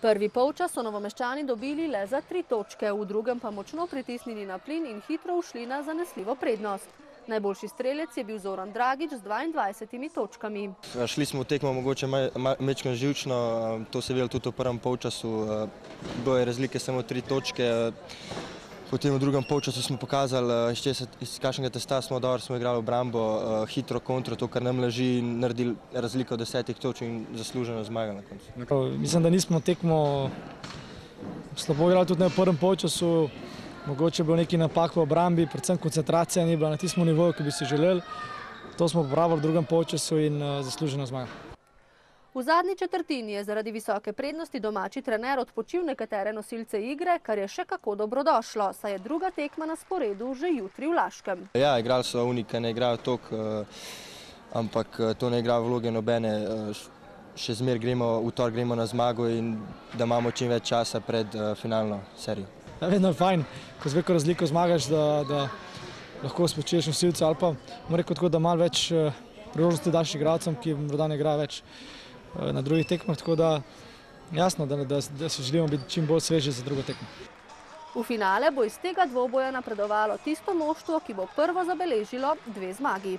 Prvi polčas so Novomeščani dobili le za 3 točke, v drugem pa močno pritisnili na plin in hitro ušli na zanesljivo prednost. Najboljši strelec je bil Zoran Dragič z 22 točkami. Šli smo v tekmo mogoče malo živčno, to se je videlo tudi v prvem polčasu. Bilo je razlike samo 3 točke. Potem v drugem polčasu smo pokazali, iz kakšnega testa smo dobro, smo igrali obrambo, hitro kontro, to, kar nam leži, naredili razliko 10 točk in zasluženo zmagali na koncu. Mislim, da nismo tekmo slabo igrali tudi v prvem polčasu. Mogoče je bilo nekaj napak v obrambi, predvsem koncentracija ni bila na tistem nivoju, ki bi si želeli. To smo popravili v drugem polčasu in zasluženo zmagali. V zadnji četrtini je zaradi visoke prednosti domači trener odpočil nekatere nosilce igre, kar je še kako dobrodošlo, saj je druga tekma na sporedu že jutri v Laškem. Ja, igrali so oni, ki ne igrajo toliko, ampak to ne igra vloge nobene. Še zmeraj v torek gremo na zmago in da imamo čim več časa pred finalno serijo. Ja, vedno je fajn, ko z veliko razliko zmagaš, da lahko spočiješ nosilce ali pa tako, da malo več priložnosti daš igralcem, ki morda ne igrajo več na drugih tekmah, tako da jasno, da si želimo biti čim bolj sveži za drugo tekmo. V finale bo iz tega dvoboja napredovalo tisto moštvo, ki bo prvo zabeležilo 2 zmagi.